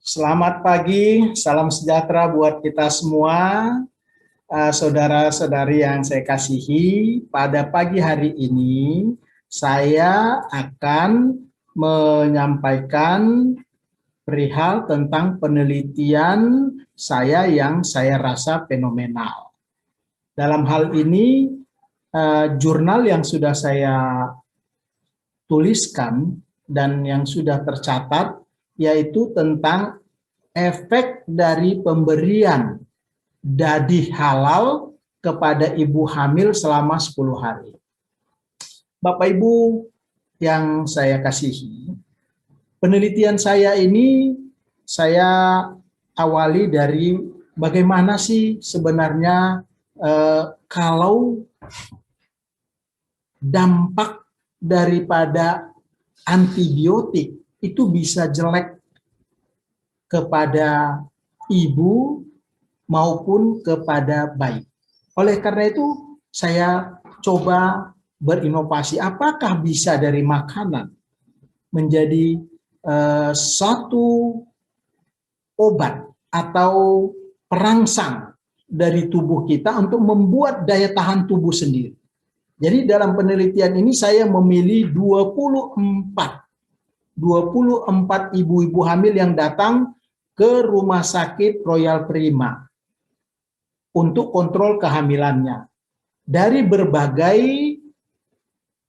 Selamat pagi, salam sejahtera buat kita semua, saudara-saudari yang saya kasihi. Pada pagi hari ini, saya akan menyampaikan perihal tentang penelitian saya yang saya rasa fenomenal. Dalam hal ini, jurnal yang sudah saya tuliskan dan yang sudah tercatat yaitu tentang efek dari pemberian dadi halal kepada ibu hamil selama 10 hari. Bapak Ibu yang saya kasihi, penelitian saya ini saya awali dari bagaimana sih sebenarnya kalau dampak daripada antibiotik itu bisa jelek kepada ibu maupun kepada bayi. Oleh karena itu, saya coba berinovasi. Apakah bisa dari makanan menjadi satu obat atau perangsang dari tubuh kita untuk membuat daya tahan tubuh sendiri. Jadi dalam penelitian ini saya memilih 24 ibu-ibu hamil yang datang ke Rumah Sakit Royal Prima untuk kontrol kehamilannya dari berbagai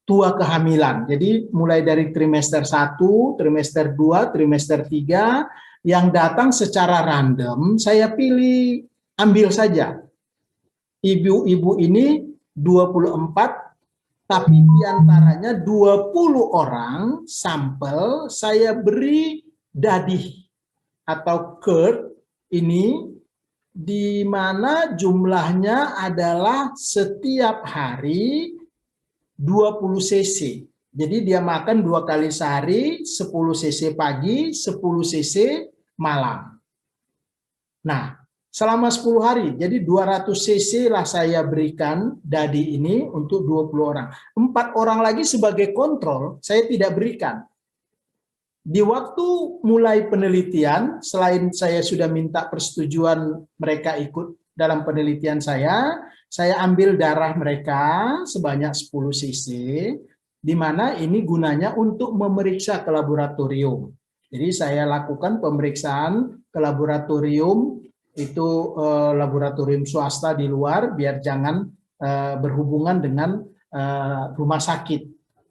tua kehamilan. Jadi mulai dari trimester 1, trimester 2, trimester 3 yang datang secara random, saya pilih ambil saja. Ibu-ibu ini 24, tapi diantaranya 20 orang sampel saya beri dadih atau curd ini, di mana jumlahnya adalah setiap hari 20 cc. Jadi dia makan 2 kali sehari, 10 cc pagi, 10 cc malam. Nah, selama 10 hari, jadi 200 cc lah saya berikan dadi ini untuk 20 orang. 4 orang lagi sebagai kontrol, saya tidak berikan. Di waktu mulai penelitian, selain saya sudah minta persetujuan mereka ikut dalam penelitian saya ambil darah mereka sebanyak 10 cc, di mana ini gunanya untuk memeriksa ke laboratorium. Jadi saya lakukan pemeriksaan ke laboratorium, itu laboratorium swasta di luar, biar jangan berhubungan dengan rumah sakit.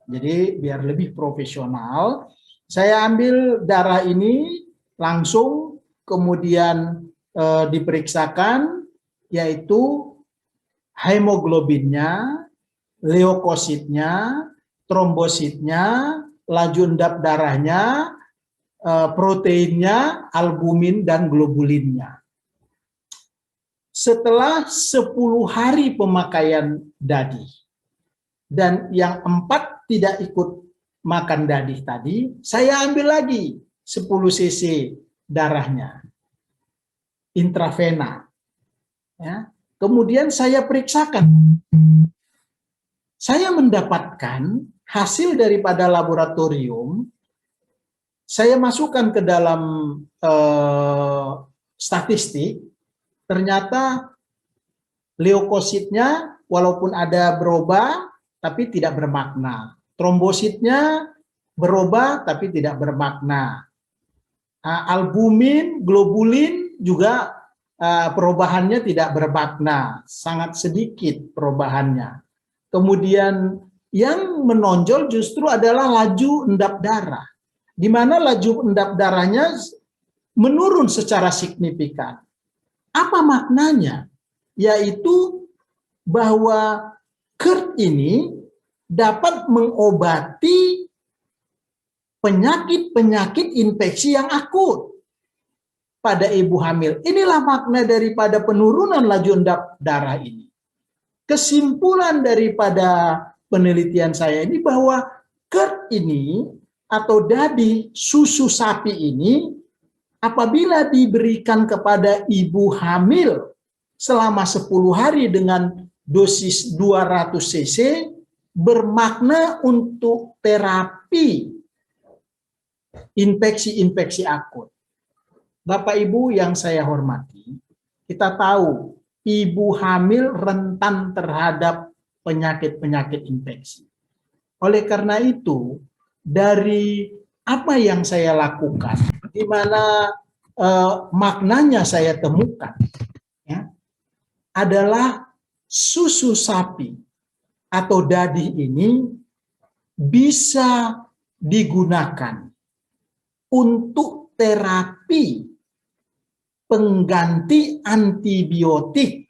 Jadi biar lebih profesional. Saya ambil darah ini langsung, kemudian diperiksakan, yaitu hemoglobinnya, leukositnya, trombositnya, laju endap darahnya, proteinnya, albumin, dan globulinnya. Setelah 10 hari pemakaian dadi, dan yang 4 tidak ikut makan dadih tadi, saya ambil lagi 10 cc darahnya, intravena. Ya. Kemudian saya periksakan. Saya mendapatkan hasil daripada laboratorium, saya masukkan ke dalam statistik, ternyata leukositnya walaupun ada berubah, tapi tidak bermakna. Trombositnya berubah tapi tidak bermakna. Albumin, globulin juga perubahannya tidak bermakna, sangat sedikit perubahannya. Kemudian yang menonjol justru adalah laju endap darah, di mana laju endap darahnya menurun secara signifikan. Apa maknanya? Yaitu bahwa curd ini dapat mengobati penyakit-penyakit infeksi yang akut pada ibu hamil. Inilah makna daripada penurunan laju endap darah ini. Kesimpulan daripada penelitian saya ini bahwa curd ini atau dadi susu sapi ini apabila diberikan kepada ibu hamil selama 10 hari dengan dosis 200 cc bermakna untuk terapi infeksi-infeksi akut. Bapak Ibu yang saya hormati, kita tahu ibu hamil rentan terhadap penyakit-penyakit infeksi. Oleh karena itu, dari apa yang saya lakukan, di mana maknanya saya temukan, ya, adalah susu sapi atau dadi ini bisa digunakan untuk terapi pengganti antibiotik,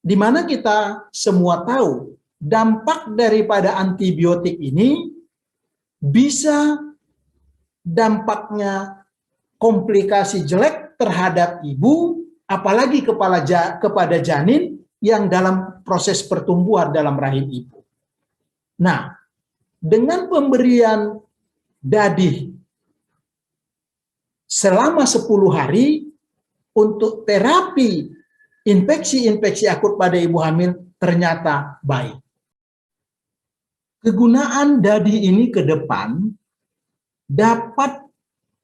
di mana kita semua tahu dampak daripada antibiotik ini bisa dampaknya komplikasi jelek terhadap ibu, apalagi kepada janin yang dalam proses pertumbuhan dalam rahim ibu. Nah, dengan pemberian dadi selama 10 hari untuk terapi infeksi-infeksi akut pada ibu hamil ternyata baik. Kegunaan dadi ini ke depan dapat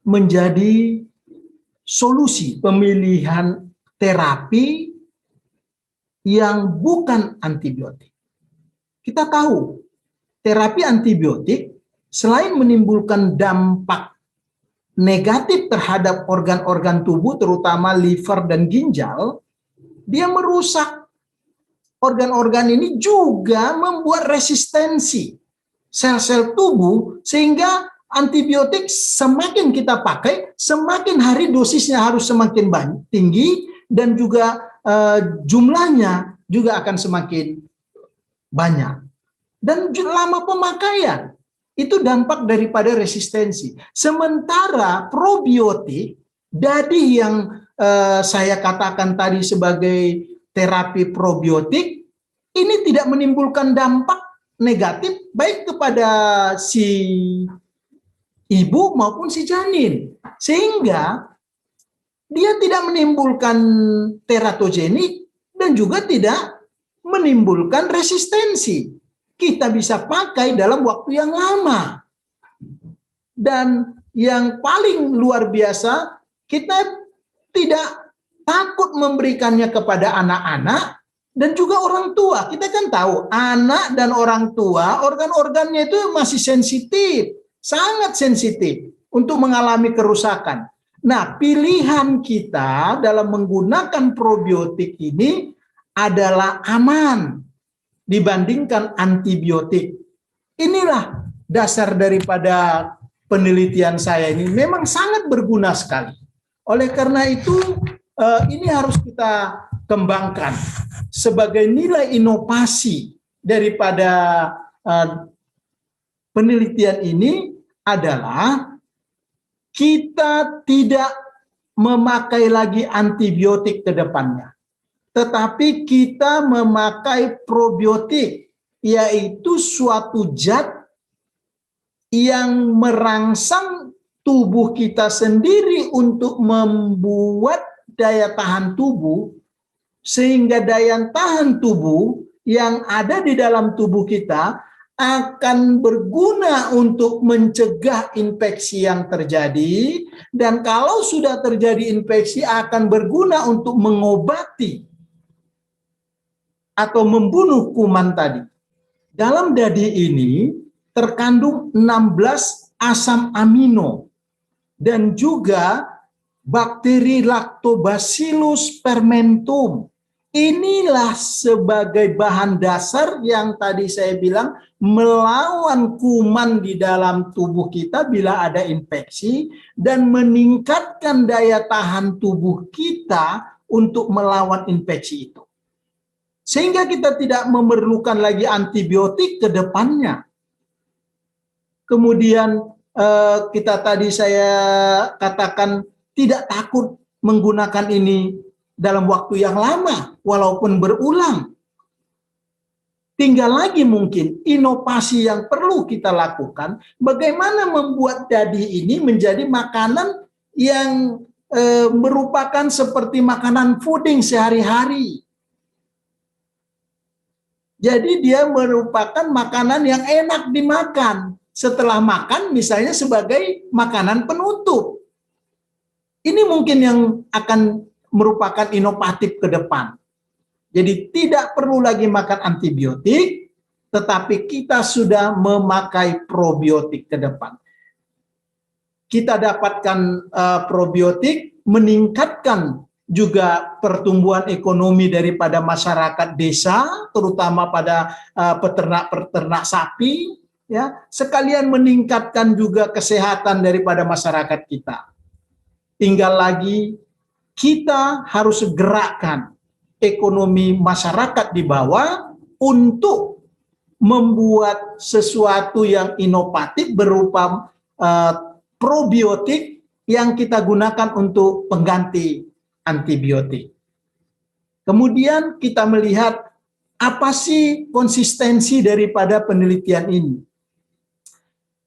menjadi solusi pemilihan terapi yang bukan antibiotik. Kita tahu terapi antibiotik selain menimbulkan dampak negatif terhadap organ-organ tubuh, terutama liver dan ginjal, dia merusak organ-organ ini, juga membuat resistensi sel-sel tubuh, sehingga antibiotik semakin kita pakai, semakin hari dosisnya harus semakin tinggi, dan juga jumlahnya juga akan semakin banyak. Dan lama pemakaian, itu dampak daripada resistensi. Sementara probiotik, dadi yang saya katakan tadi sebagai terapi probiotik, ini tidak menimbulkan dampak negatif baik kepada si ibu maupun si janin. Sehingga dia tidak menimbulkan teratogenik dan juga tidak menimbulkan resistensi. Kita bisa pakai dalam waktu yang lama. Dan yang paling luar biasa, kita tidak takut memberikannya kepada anak-anak dan juga orang tua. Kita kan tahu anak dan orang tua organ-organnya itu masih sensitif, sangat sensitif untuk mengalami kerusakan. Nah, pilihan kita dalam menggunakan probiotik ini adalah aman dibandingkan antibiotik. Inilah dasar daripada penelitian saya ini, memang sangat berguna sekali. Oleh karena itu, ini harus kita kembangkan sebagai nilai inovasi daripada penelitian ini adalah kita tidak memakai lagi antibiotik ke depannya, tetapi kita memakai probiotik, yaitu suatu zat yang merangsang tubuh kita sendiri untuk membuat daya tahan tubuh, sehingga daya tahan tubuh yang ada di dalam tubuh kita akan berguna untuk mencegah infeksi yang terjadi, dan kalau sudah terjadi infeksi akan berguna untuk mengobati atau membunuh kuman tadi. Dalam dadi ini terkandung 16 asam amino dan juga bakteri Lactobacillus fermentum. Inilah sebagai bahan dasar yang tadi saya bilang melawan kuman di dalam tubuh kita bila ada infeksi, dan meningkatkan daya tahan tubuh kita untuk melawan infeksi itu. Sehingga kita tidak memerlukan lagi antibiotik ke depannya. Kemudian kita tadi saya katakan tidak takut menggunakan ini dalam waktu yang lama, walaupun berulang. Tinggal lagi mungkin inovasi yang perlu kita lakukan, bagaimana membuat dadi ini menjadi makanan yang merupakan seperti makanan fooding sehari-hari. Jadi dia merupakan makanan yang enak dimakan. Setelah makan misalnya sebagai makanan penutup. Ini mungkin yang akan merupakan inovatif ke depan. Jadi tidak perlu lagi makan antibiotik, tetapi kita sudah memakai probiotik ke depan. Kita dapatkan probiotik, meningkatkan juga pertumbuhan ekonomi daripada masyarakat desa, terutama pada peternak-peternak sapi, ya, sekalian meningkatkan juga kesehatan daripada masyarakat kita. Tinggal lagi kita harus gerakkan ekonomi masyarakat di bawah untuk membuat sesuatu yang inovatif berupa probiotik yang kita gunakan untuk pengganti antibiotik. Kemudian kita melihat apa sih konsistensi daripada penelitian ini.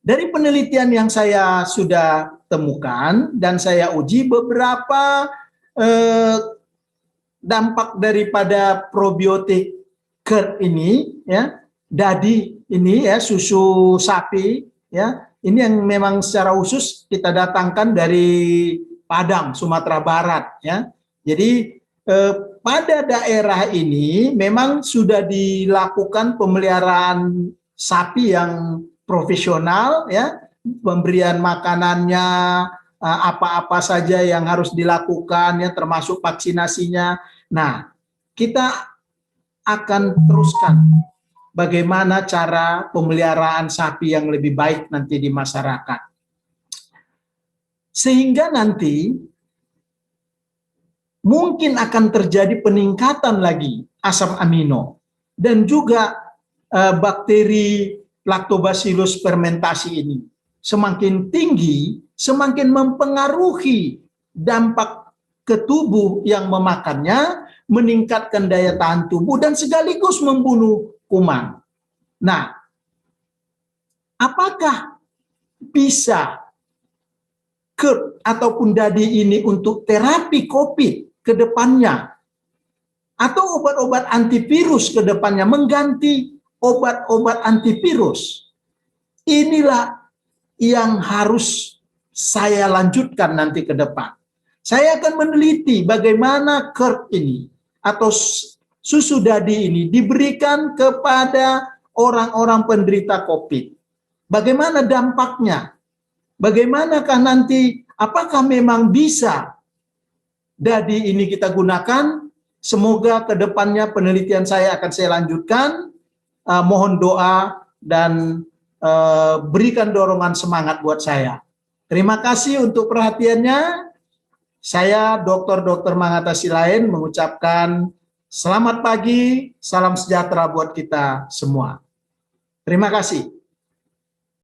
Dari penelitian yang saya sudah temukan dan saya uji, beberapa dampak daripada probiotik curd ini, ya, dadi ini, ya, susu sapi, ya, ini yang memang secara khusus kita datangkan dari Padang, Sumatera Barat, ya. Jadi pada daerah ini memang sudah dilakukan pemeliharaan sapi yang profesional, ya, pemberian makanannya, apa-apa saja yang harus dilakukan, ya, termasuk vaksinasinya. Nah, kita akan teruskan bagaimana cara pemeliharaan sapi yang lebih baik nanti di masyarakat. Sehingga nanti mungkin akan terjadi peningkatan lagi asam amino dan juga bakteri Lactobacillus fermentasi ini. Semakin tinggi, semakin mempengaruhi dampak ke tubuh yang memakannya, meningkatkan daya tahan tubuh dan sekaligus membunuh kuman. Nah, apakah bisa curd ataupun dadi ini untuk terapi COVID ke depannya? Atau obat-obat antivirus ke depannya, mengganti obat-obat antivirus? Inilah yang harus saya lanjutkan nanti ke depan. Saya akan meneliti bagaimana curd ini atau susu dadi ini diberikan kepada orang-orang penderita COVID. Bagaimana dampaknya? Bagaimanakah nanti, apakah memang bisa dadi ini kita gunakan? Semoga ke depannya penelitian saya akan saya lanjutkan. Mohon doa dan berikan dorongan semangat buat saya. Terima kasih untuk perhatiannya. Saya Dr. Mangatta Silain mengucapkan selamat pagi, salam sejahtera buat kita semua. Terima kasih.